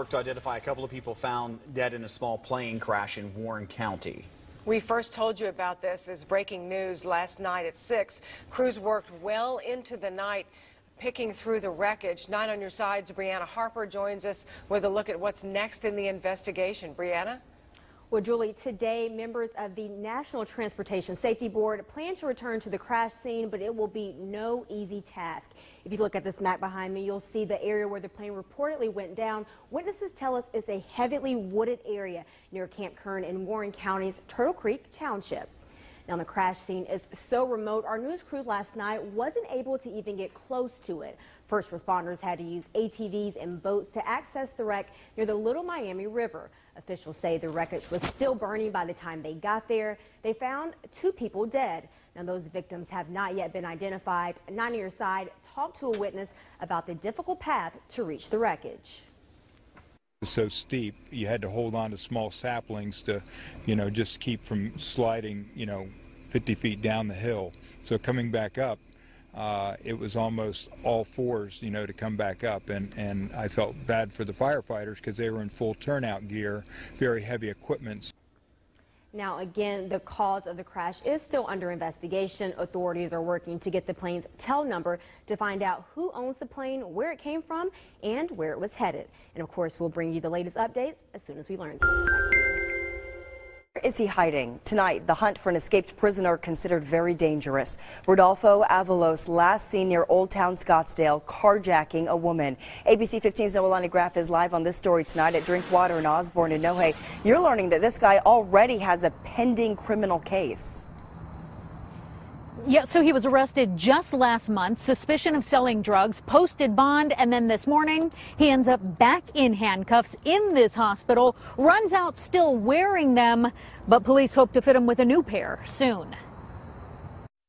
work to identify a couple of people found dead in a small plane crash in Warren County. We first told you about this as breaking news last night at 6. Crews worked well into the night picking through the wreckage. 9 on your sides, Brianna Harper joins us with a look at what's next in the investigation. Brianna? Well, Julie, today members of the National Transportation Safety Board plan to return to the crash scene, but it will be no easy task. If you look at this map behind me, you'll see the area where the plane reportedly went down. Witnesses tell us it's a heavily wooded area near Camp Kern in Warren County's Turtle Creek Township. Now, the crash scene is so remote, our news crew last night wasn't able to even get close to it. First responders had to use ATVs and boats to access the wreck near the Little Miami River. Officials say the wreckage was still burning by the time they got there. They found 2 people dead. Now, those victims have not yet been identified. 9 on your side talked to a witness about the difficult path to reach the wreckage. It's so steep, you had to hold on to small saplings to, just keep from sliding, 50 feet down the hill. So coming back up, it was almost all fours, to come back up. And I felt bad for the firefighters because they were in full turnout gear, very heavy equipment. Now, again, the cause of the crash is still under investigation. Authorities are working to get the plane's tail number to find out who owns the plane, where it came from, and where it was headed. And of course, we'll bring you the latest updates as soon as we learn. Where is he hiding? Tonight, the hunt for an escaped prisoner considered very dangerous. Rodolfo Avalos last seen near Old Town Scottsdale carjacking a woman. ABC 15's Noelani Graff is live on this story tonight at Drinkwater in Osborne and Nohe. You're learning that this guy already has a pending criminal case. Yeah, so he was arrested just last month, suspicion of selling drugs, posted bond, and then this morning he ends up back in handcuffs in this hospital, runs out still wearing them, but police hope to fit him with a new pair soon.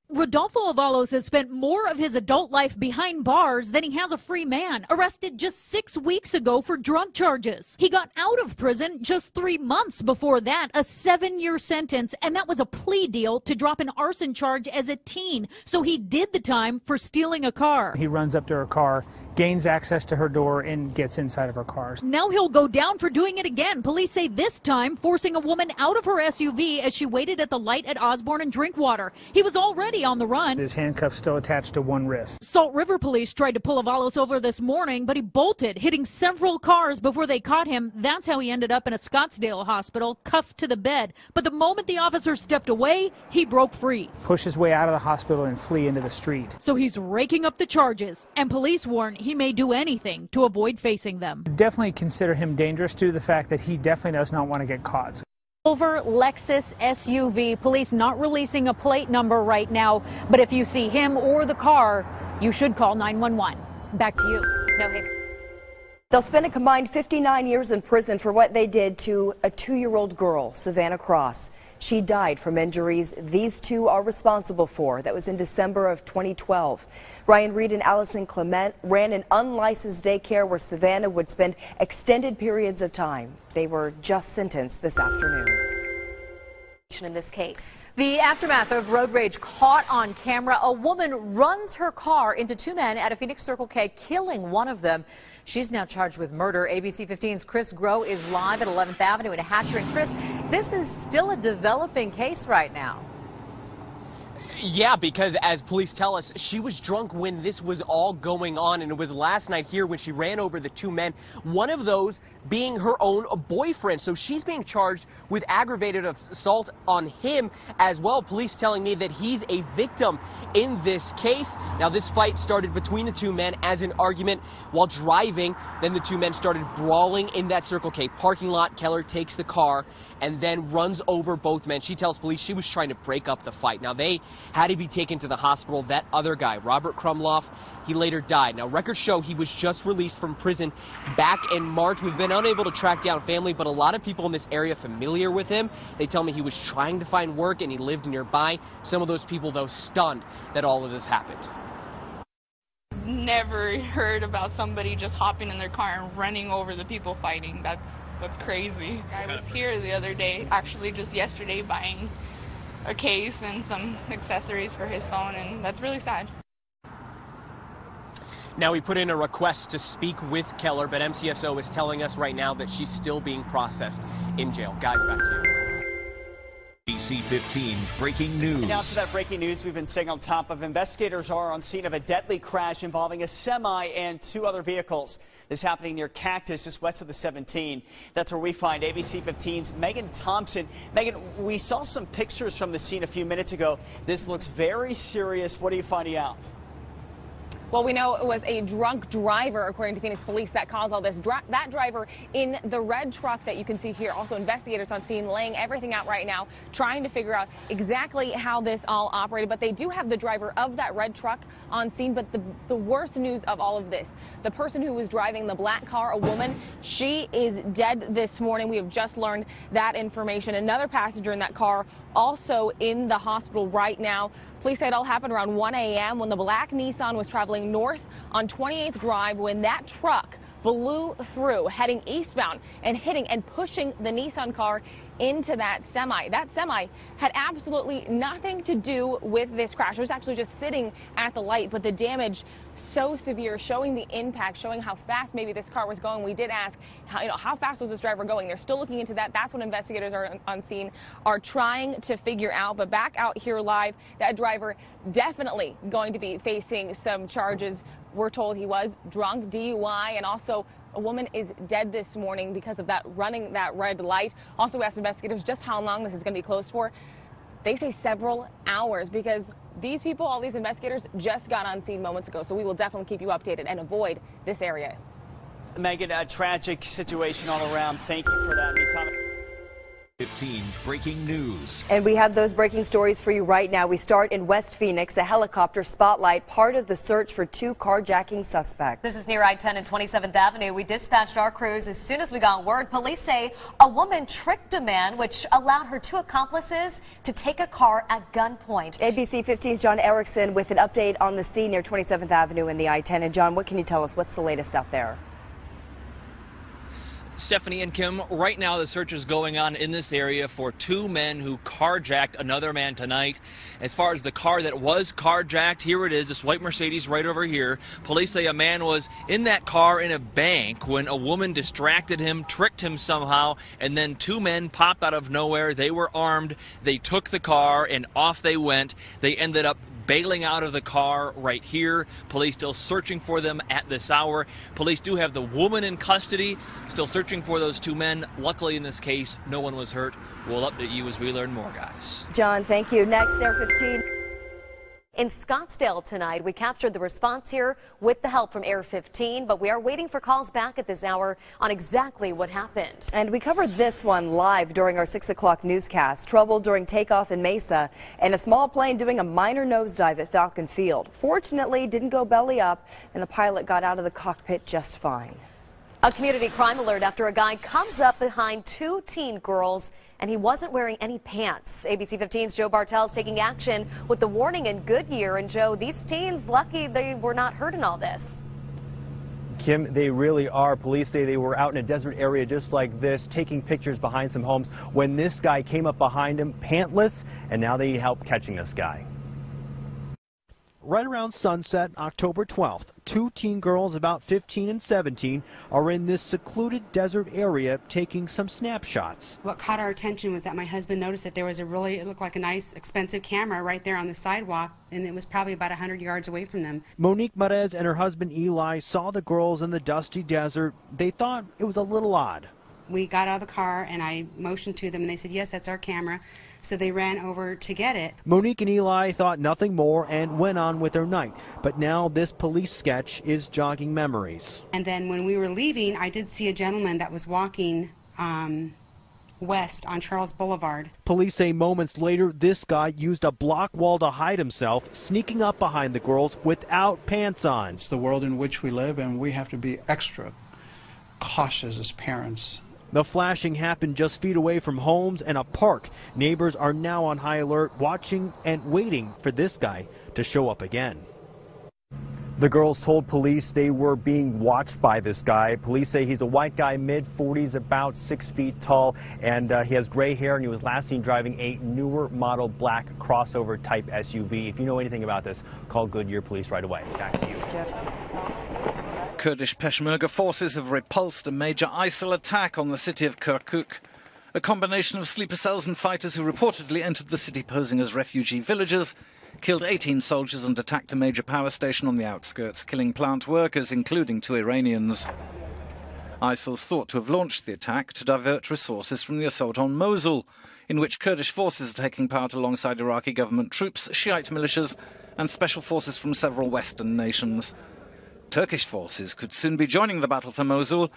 Rodolfo Avalos has spent more of his adult life behind bars than he has a free man, arrested just 6 weeks ago for drug charges. He got out of prison just 3 months before that, a 7-year sentence, and that was a plea deal to drop an arson charge as a teen. So he did the time for stealing a car. He runs up to her car, gains access to her door, and gets inside of her car. Now he'll go down for doing it again. Police say this time forcing a woman out of her SUV as she waited at the light at Osborne and Drinkwater. He was already on the run. His handcuffs still attached to one wrist. Salt River police tried to pull Avalos over this morning, but he bolted, hitting several cars before they caught him. That's how he ended up in a Scottsdale hospital, cuffed to the bed. But the moment the officer stepped away, he broke free. Push his way out of the hospital and flee into the street. So he's raking up the charges, and police warn he may do anything to avoid facing them. Definitely consider him dangerous due to the fact that he definitely does not want to get caught. Silver Lexus SUV. Police not releasing a plate number right now, but if you see him or the car, you should call 911. Back to you. No, hey. They'll spend a combined 59 years in prison for what they did to a 2-year-old girl, Savannah Cross. She died from injuries these two are responsible for. That was in December of 2012. Ryan Reed and Allison Clement ran an unlicensed daycare where Savannah would spend extended periods of time. They were just sentenced this afternoon. In this case, the aftermath of road rage caught on camera. A woman runs her car into 2 men at a Phoenix Circle K, killing one of them. She's now charged with murder. ABC 15's Chris Groh is live at 11th Avenue in Hatcher. And Chris, this is still a developing case right now. Yeah, because as police tell us, she was drunk when this was all going on, and it was last night here when she ran over the 2 men, one of those being her own boyfriend. So she's being charged with aggravated assault on him as well. Police telling me that he's a victim in this case. Now, this fight started between the 2 men as an argument while driving. Then the 2 men started brawling in that Circle K parking lot. Keller takes the car and then runs over both men. She tells police she was trying to break up the fight. Now, they had to be taken to the hospital. That other guy, Robert Krumloff, he later died. Now, records show he was just released from prison back in March. We've been unable to track down family, but a lot of people in this area familiar with him. They tell me he was trying to find work and he lived nearby. Some of those people, though, stunned that all of this happened. Never heard about somebody just hopping in their car and running over the people fighting. That's crazy. I was here the other day, actually just yesterday, buying a case and some accessories for his phone, and that's really sad. Now, we put in a request to speak with Keller, but MCSO is telling us right now that she's still being processed in jail. Guys, back to you. ABC 15 breaking news. Now to that breaking news we've been staying on top of. Investigators are on scene of a deadly crash involving a semi and 2 other vehicles. This happening near Cactus, just west of the 17. That's where we find ABC 15's Megan Thompson. Megan, we saw some pictures from the scene a few minutes ago. This looks very serious. What are you finding out? Well, we know it was a drunk driver, according to Phoenix police, that caused all this. That driver in the red truck that you can see here. Also, investigators on scene laying everything out right now, trying to figure out exactly how this all operated. But they do have the driver of that red truck on scene. But the worst news of all of this, the person who was driving the black car, a woman, she is dead this morning. We have just learned that information. Another passenger in that car also in the hospital right now. Police say it all happened around 1 a.m. when the black Nissan was traveling north on 28th Drive when that truck blew through, heading eastbound and hitting and pushing the Nissan car into that semi. That semi had absolutely nothing to do with this crash. It was actually just sitting at the light, but the damage so severe, showing the impact, showing how fast maybe this car was going. We did ask, how fast was this driver going? They're still looking into that. That's what investigators are on scene are trying to figure out. But back out here live, that driver definitely going to be facing some charges. We're told he was drunk, DUI, and also a woman is dead this morning because of that running that red light. Also, we asked investigators just how long this is going to be closed for. They say several hours because these people, all these investigators, just got on scene moments ago. So we will definitely keep you updated and avoid this area. Megan, a tragic situation all around. Thank you for that. Meantime, 15 breaking news. And we have those breaking stories for you right now. We start in West Phoenix, a helicopter spotlight, part of the search for 2 carjacking suspects. This is near I-10 and 27th Avenue. We dispatched our crews as soon as we got word. Police say a woman tricked a man, which allowed her 2 accomplices to take a car at gunpoint. ABC 15's John Erickson with an update on the scene near 27th Avenue and the I-10. And John, what can you tell us? What's the latest out there? Stephanie and Kim, right now the search is going on in this area for 2 men who carjacked another man tonight. As far as the car that was carjacked, here it is, this white Mercedes right over here. Police say a man was in that car in a bank when a woman distracted him, tricked him somehow, and then 2 men popped out of nowhere. They were armed. They took the car and off they went. They ended up bailing out of the car right here. Police still searching for them at this hour. Police do have the woman in custody, still searching for those 2 men. Luckily in this case, no one was hurt. We'll update you as we learn more, guys. John, thank you. Next, Air 15. In Scottsdale tonight, we captured the response here with the help from Air 15, but we are waiting for calls back at this hour on exactly what happened. And we covered this one live during our 6 o'clock newscast. Trouble during takeoff in Mesa and a small plane doing a minor nosedive at Falcon Field. Fortunately, didn't go belly up and the pilot got out of the cockpit just fine. A community crime alert after a guy comes up behind 2 teen girls and he wasn't wearing any pants. ABC 15's Joe Bartel's taking action with the warning in Goodyear. And Joe, these teens, lucky they were not hurt in all this. Kim, they really are. Police say they were out in a desert area just like this, taking pictures behind some homes when this guy came up behind him, pantless, and now they need help catching this guy. Right around sunset, October 12th, 2 teen girls about 15 and 17 are in this secluded desert area taking some snapshots. What caught our attention was that my husband noticed that there was it looked like a nice, expensive camera right there on the sidewalk, and it was probably about 100 yards away from them. Monique Marez and her husband Eli saw the girls in the dusty desert. They thought it was a little odd. We got out of the car and I motioned to them and they said, yes, that's our camera. So they ran over to get it. Monique and Eli thought nothing more and went on with their night. But now this police sketch is jogging memories. And then when we were leaving, I did see a gentleman that was walking west on Charles Boulevard. Police say moments later, this guy used a block wall to hide himself, sneaking up behind the girls without pants on. It's the world in which we live and we have to be extra cautious as parents. The flashing happened just feet away from homes and a park. Neighbors are now on high alert, watching and waiting for this guy to show up again. The girls told police they were being watched by this guy. Police say he's a white guy, mid-40s, about 6 feet tall, and he has gray hair, and he was last seen driving a newer model black crossover type SUV. If you know anything about this, call Goodyear Police right away. Back to you. Kurdish Peshmerga forces have repulsed a major ISIL attack on the city of Kirkuk. A combination of sleeper cells and fighters who reportedly entered the city posing as refugee villagers killed 18 soldiers and attacked a major power station on the outskirts, killing plant workers, including 2 Iranians. ISIL's thought to have launched the attack to divert resources from the assault on Mosul, in which Kurdish forces are taking part alongside Iraqi government troops, Shiite militias and special forces from several Western nations. Turkish forces could soon be joining the battle for Mosul,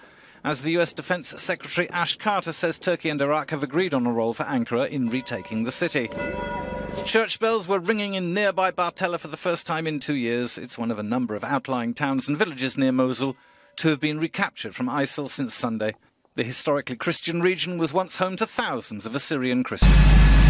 as the US Defense Secretary Ash Carter says Turkey and Iraq have agreed on a role for Ankara in retaking the city. Church bells were ringing in nearby Bartella for the first time in 2 years. It's one of a number of outlying towns and villages near Mosul to have been recaptured from ISIL since Sunday. The historically Christian region was once home to thousands of Assyrian Christians.